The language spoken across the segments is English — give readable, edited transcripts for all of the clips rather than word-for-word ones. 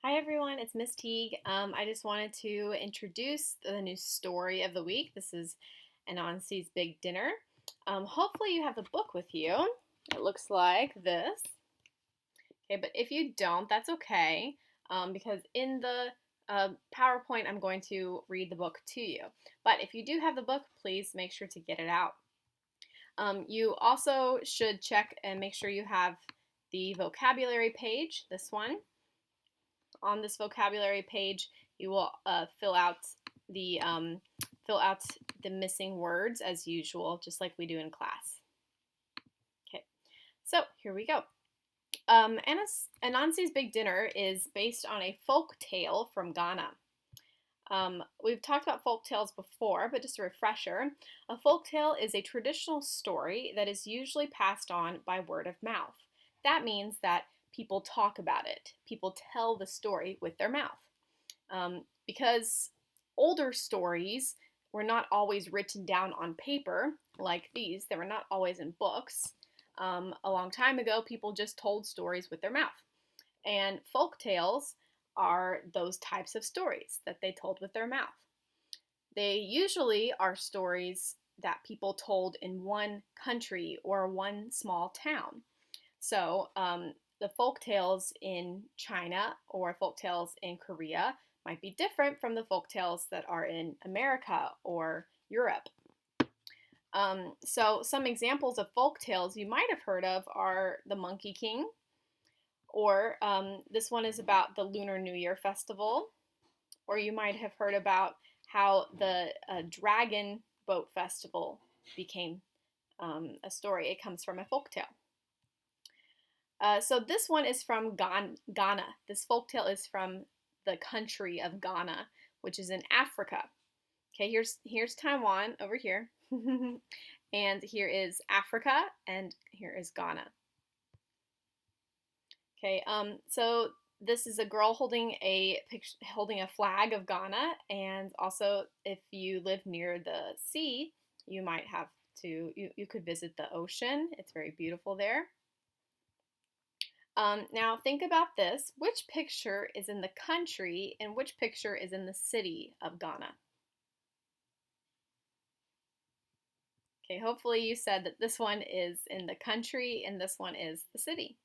Hi everyone, it's Miss Teague. I just wanted to introduce the new story of the week. This is Anansi's Big Dinner. Hopefully you have the book with you. It looks like this. Okay, but if you don't, that's okay, because in the PowerPoint I'm going to read the book to you. But if you do have the book, please make sure to get it out. You also should check and make sure you have the vocabulary page, this one. On this vocabulary page, you will the fill out the missing words as usual, just like we do in class. Okay, so here we go. Anansi's Big Dinner is based on a folk tale from Ghana. We've talked about folk tales before, but just a refresher. A folk tale is a traditional story that is usually passed on by word of mouth. That means that people talk about it. People tell the story with their mouth. Because older stories were not always written down on paper like these, they were not always in books. A long time ago, people just told stories with their mouth. And folk tales are those types of stories that they told with their mouth. They usually are stories that people told in one country or one small town. So the folk tales in China or folk tales in Korea might be different from the folk tales that are in America or Europe. So some examples of folk tales you might have heard of are the Monkey King, or this one is about the Lunar New Year festival, or you might have heard about how the Dragon Boat Festival became a story. It comes from a folk tale. So this one is from Ghana. This folktale is from the country of Ghana, which is in Africa. Okay, here's Taiwan over here, and here is Africa, and here is Ghana. Okay, so this is a girl holding a flag of Ghana, and also if you live near the sea, you might have to you could visit the ocean. It's very beautiful there. Now think about this. Which picture is in the country and which picture is in the city of Ghana? Okay, hopefully you said that this one is in the country and this one is the city.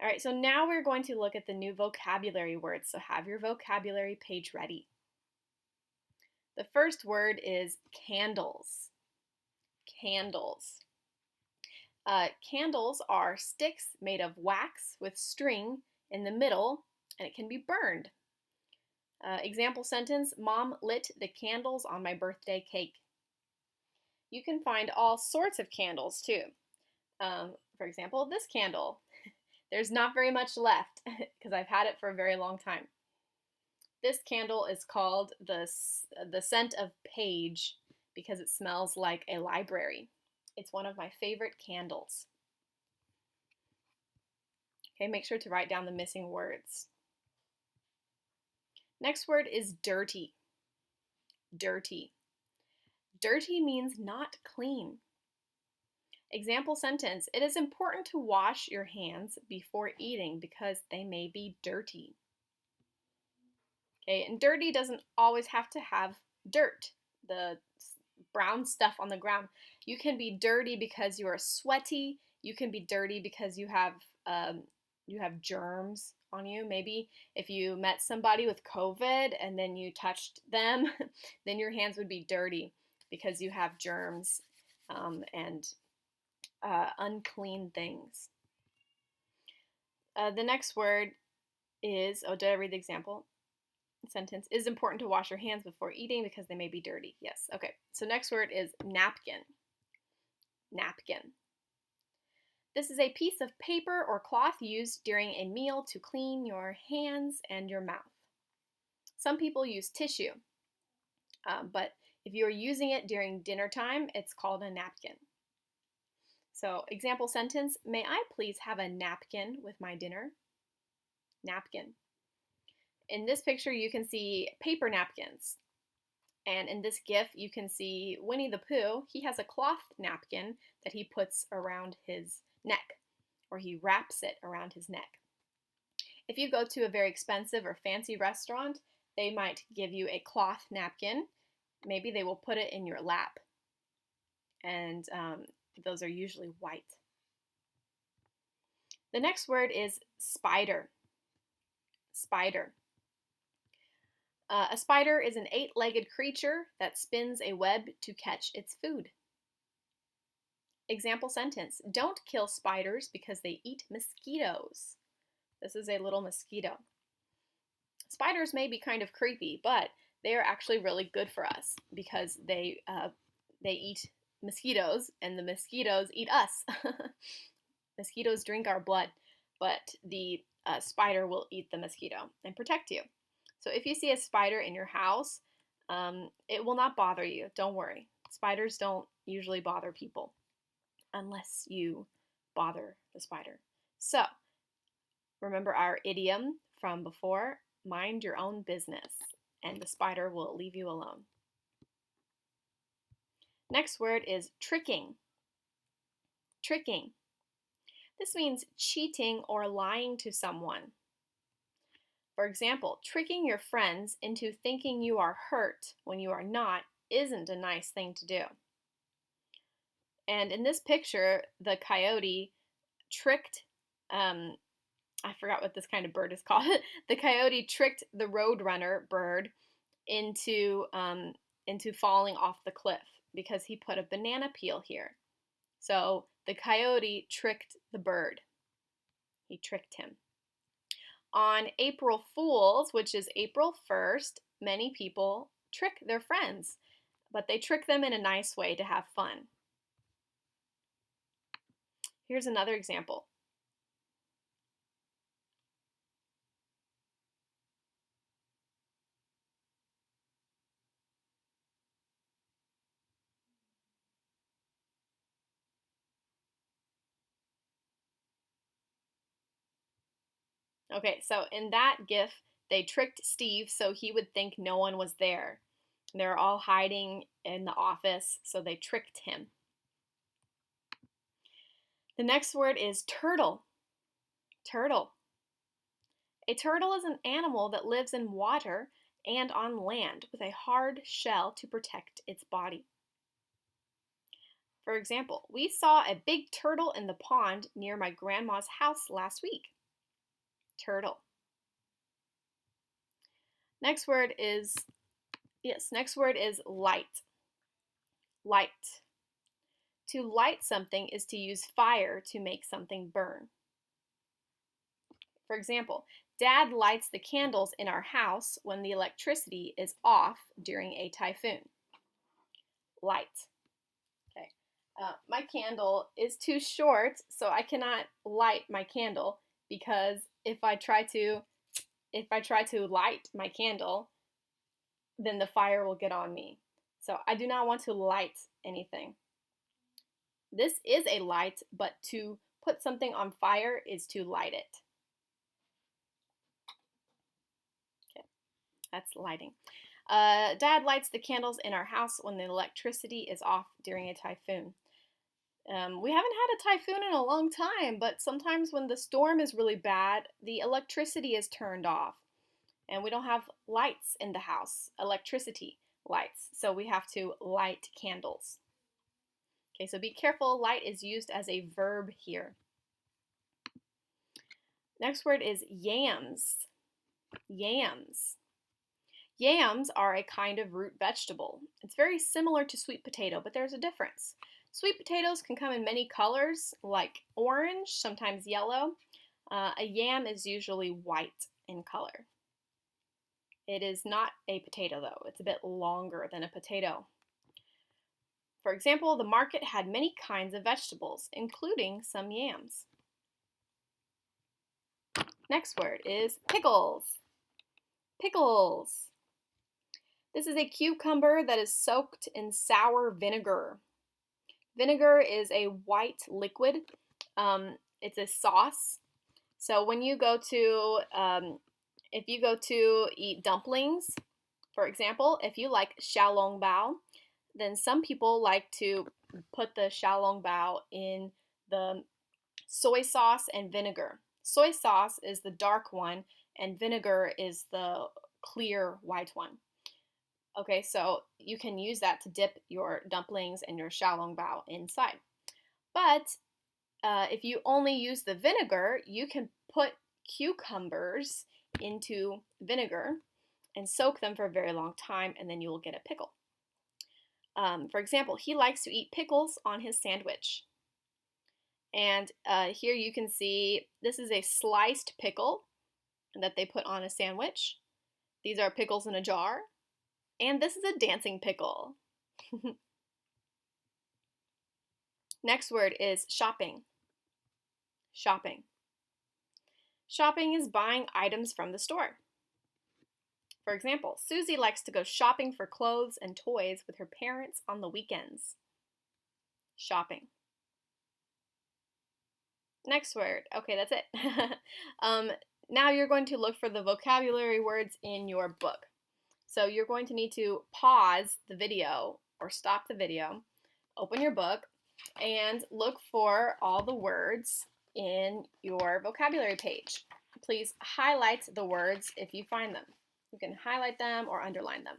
All right, so now we're going to look at the new vocabulary words. So have your vocabulary page ready. The first word is candles. Candles. Candles are sticks made of wax with string in the middle, and it can be burned. Example sentence, Mom lit the candles on my birthday cake. You can find all sorts of candles too. For example, this candle. There's not very much left because I've had it for a very long time. This candle is called the scent of page because it smells like a library. It's one of my favorite candles. Okay, make sure to write down the missing words. Next word is dirty. Dirty. Dirty means not clean. Example sentence, it is important to wash your hands before eating because they may be dirty. Okay, and dirty doesn't always have to have dirt, the brown stuff on the ground. You can be dirty because you are sweaty. You can be dirty because you have germs on you. Maybe if you met somebody with COVID and then you touched them, then your hands would be dirty because you have germs and unclean things. The next word is, did I read the example? Sentence, is important to wash your hands before eating because they may be dirty. Yes, okay. So next word is napkin. Napkin. This is a piece of paper or cloth used during a meal to clean your hands and your mouth. Some people use tissue, but if you are using it during dinner time, it's called a napkin. So example sentence, may I please have a napkin with my dinner? Napkin. In this picture, you can see paper napkins. And in this GIF, you can see Winnie the Pooh. He has a cloth napkin that he puts around his neck, or he wraps it around his neck. If you go to a very expensive or fancy restaurant, they might give you a cloth napkin. Maybe they will put it in your lap, and those are usually white. The next word is spider. Spider. A spider is an 8-legged creature that spins a web to catch its food. Example sentence: don't kill spiders because they eat mosquitoes. This is a little mosquito. Spiders may be kind of creepy, but they are actually really good for us because they eat mosquitoes, and the mosquitoes eat us. Mosquitoes drink our blood, but the spider will eat the mosquito and protect you. So if you see a spider in your house, it will not bother you. Don't worry. Spiders don't usually bother people unless you bother the spider. So remember our idiom from before: mind your own business, and the spider will leave you alone. Next word is tricking. Tricking. This means cheating or lying to someone. For example, tricking your friends into thinking you are hurt when you are not isn't a nice thing to do. And in this picture, the coyote tricked, I forgot what this kind of bird is called. The coyote tricked the roadrunner bird into falling off the cliff because he put a banana peel here. So the coyote tricked the bird. He tricked him. On April Fools, which is April 1st, many people trick their friends, but they trick them in a nice way to have fun. Here's another example. Okay, so in that GIF, they tricked Steve so he would think no one was there. They're all hiding in the office, so they tricked him. The next word is turtle. Turtle. A turtle is an animal that lives in water and on land with a hard shell to protect its body. For example, we saw a big turtle in the pond near my grandma's house last week. Turtle. Next word is light. Light. To light something is to use fire to make something burn. For example, Dad lights the candles in our house when the electricity is off during a typhoon. Light. Okay. My candle is too short, so I cannot light my candle because if I try to light my candle, then the fire will get on me. So I do not want to light anything. This is a light, but to put something on fire is to light it. Okay, that's lighting. Dad lights the candles in our house when the electricity is off during a typhoon. We haven't had a typhoon in a long time, but sometimes when the storm is really bad, the electricity is turned off. And we don't have lights in the house, electricity lights, so we have to light candles. Okay, so be careful, light is used as a verb here. Next word is yams. Yams. Yams are a kind of root vegetable. It's very similar to sweet potato, but there's a difference. Sweet potatoes can come in many colors, like orange, sometimes yellow. A yam is usually white in color. It is not a potato, though. It's a bit longer than a potato. For example, the market had many kinds of vegetables, including some yams. Next word is pickles. Pickles. This is a cucumber that is soaked in sour vinegar. Vinegar is a white liquid. It's a sauce. So when you go to, if you go to eat dumplings, for example, if you like xiaolongbao, then some people like to put the xiaolongbao in the soy sauce and vinegar. Soy sauce is the dark one, and vinegar is the clear white one. Okay, so you can use that to dip your dumplings and your xiaolongbao inside. But if you only use the vinegar, you can put cucumbers into vinegar and soak them for a very long time, and then you will get a pickle. For example, he likes to eat pickles on his sandwich. And here you can see this is a sliced pickle that they put on a sandwich. These are pickles in a jar. And this is a dancing pickle. Next word is shopping. Shopping. Shopping is buying items from the store. For example, Susie likes to go shopping for clothes and toys with her parents on the weekends. Shopping. Next word. Okay, that's it. Now you're going to look for the vocabulary words in your book. So you're going to need to pause the video or stop the video, open your book, and look for all the words in your vocabulary page. Please highlight the words if you find them. You can highlight them or underline them.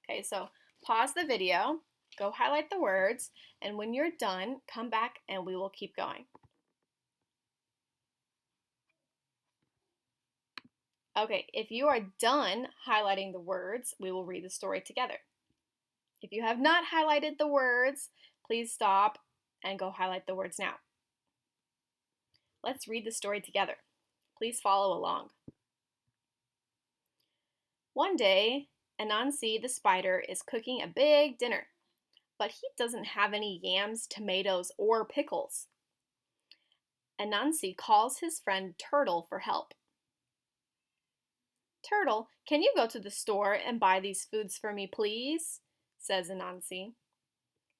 Okay, so pause the video, go highlight the words, and when you're done, come back and we will keep going. Okay, if you are done highlighting the words, we will read the story together. If you have not highlighted the words, please stop and go highlight the words now. Let's read the story together. Please follow along. One day, Anansi the spider is cooking a big dinner, but he doesn't have any yams, tomatoes, or pickles. Anansi calls his friend Turtle for help. Turtle, can you go to the store and buy these foods for me, please? Says Anansi.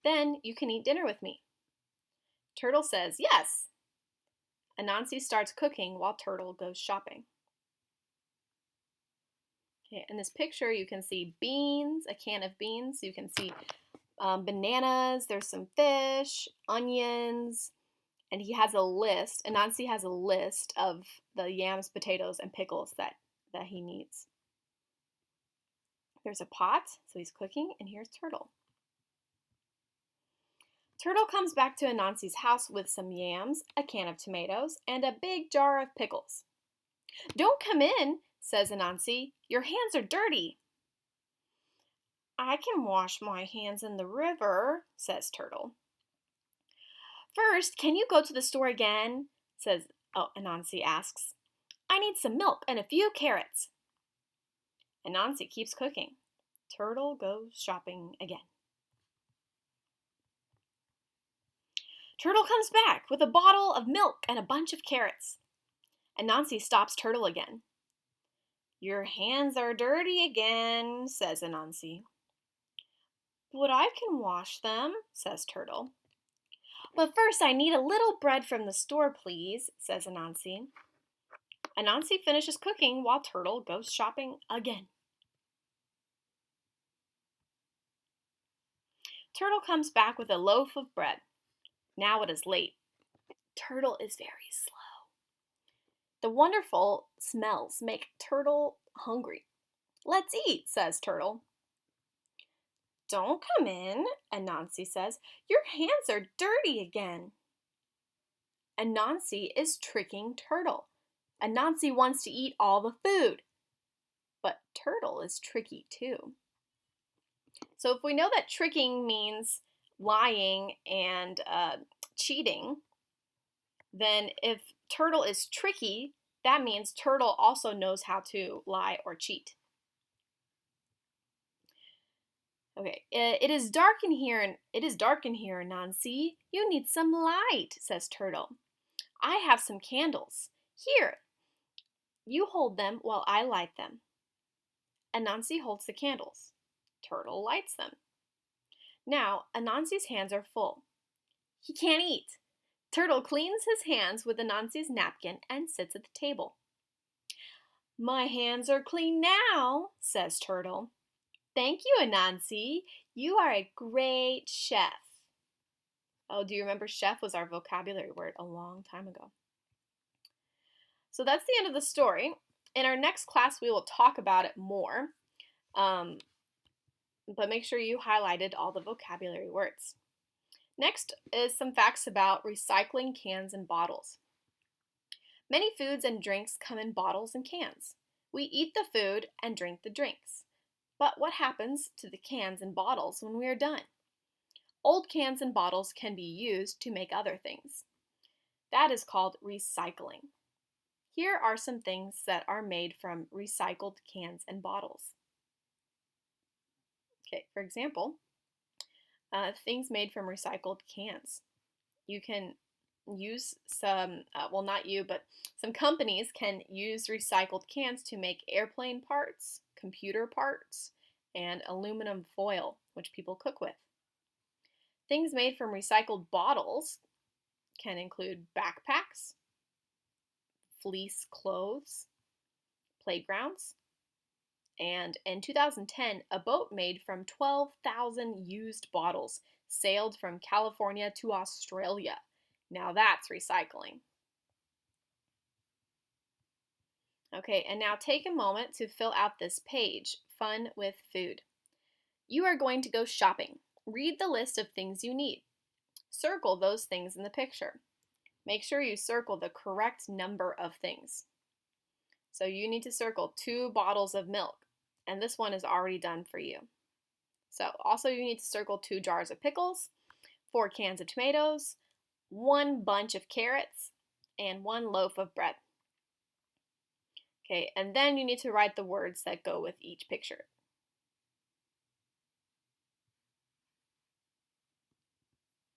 Then you can eat dinner with me. Turtle says yes. Anansi starts cooking while Turtle goes shopping. Okay, in this picture, you can see beans, a can of beans. You can see bananas. There's some fish, onions, and he has a list. Anansi has a list of the yams, potatoes, and pickles that he needs. There's a pot, so he's cooking, and here's Turtle. Turtle comes back to Anansi's house with some yams, a can of tomatoes, and a big jar of pickles. Don't come in, says Anansi. Your hands are dirty. I can wash my hands in the river, says Turtle. First, can you go to the store again? Anansi asks. I need some milk and a few carrots. Anansi keeps cooking. Turtle goes shopping again. Turtle comes back with a bottle of milk and a bunch of carrots. Anansi stops Turtle again. Your hands are dirty again, says Anansi. But I can wash them, says Turtle. But first I need a little bread from the store, please, says Anansi. Anansi finishes cooking while Turtle goes shopping again. Turtle comes back with a loaf of bread. Now it is late. Turtle is very slow. The wonderful smells make Turtle hungry. Let's eat, says Turtle. Don't come in, Anansi says. Your hands are dirty again. Anansi is tricking Turtle. Anansi wants to eat all the food. But Turtle is tricky too. So if we know that tricking means lying and cheating, then if Turtle is tricky, that means Turtle also knows how to lie or cheat. Okay, it is dark in here, Anansi. You need some light, says Turtle. I have some candles. Here, you hold them while I light them. Anansi holds the candles. Turtle lights them. Now, Anansi's hands are full. He can't eat. Turtle cleans his hands with Anansi's napkin and sits at the table. My hands are clean now, says Turtle. Thank you, Anansi. You are a great chef. Oh, do you remember chef was our vocabulary word a long time ago? So that's the end of the story. In our next class, we will talk about it more, but make sure you highlighted all the vocabulary words. Next is some facts about recycling cans and bottles. Many foods and drinks come in bottles and cans. We eat the food and drink the drinks. But what happens to the cans and bottles when we are done? Old cans and bottles can be used to make other things. That is called recycling. Here are some things that are made from recycled cans and bottles. Okay, for example, things made from recycled cans. You can use some, well, not you, but some companies can use recycled cans to make airplane parts, computer parts, and aluminum foil, which people cook with. Things made from recycled bottles can include backpacks, fleece clothes, playgrounds, and in 2010, a boat made from 12,000 used bottles sailed from California to Australia. Now that's recycling. Okay, and now take a moment to fill out this page, Fun with Food. You are going to go shopping. Read the list of things you need. Circle those things in the picture. Make sure you circle the correct number of things. So you need to circle 2 bottles of milk, and this one is already done for you. So also you need to circle 2 jars of pickles, 4 cans of tomatoes, 1 bunch of carrots, and 1 loaf of bread. Okay, and then you need to write the words that go with each picture.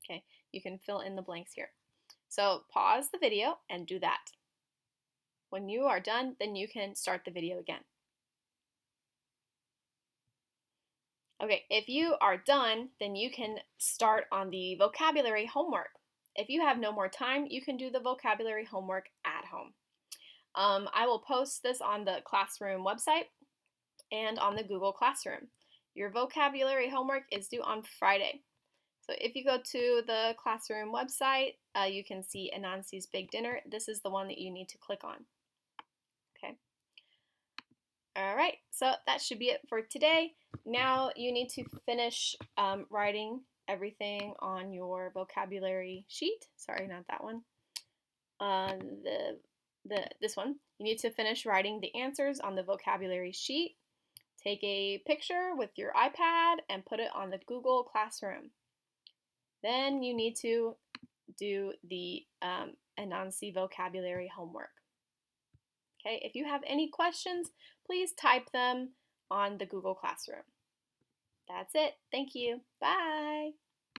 Okay, you can fill in the blanks here. So pause the video and do that. When you are done, then you can start the video again. Okay, if you are done, then you can start on the vocabulary homework. If you have no more time, you can do the vocabulary homework at home. I will post this on the classroom website and on the Google Classroom. Your vocabulary homework is due on Friday. So if you go to the classroom website, you can see Anansi's Big Dinner. This is the one that you need to click on. Okay. All right, so that should be it for today. Now you need to finish writing everything on your vocabulary sheet. Sorry, not that one. This one. You need to finish writing the answers on the vocabulary sheet. Take a picture with your iPad and put it on the Google Classroom. Then you need to do the Anansi vocabulary homework. Okay, if you have any questions, please type them on the Google Classroom. That's it. Thank you. Bye.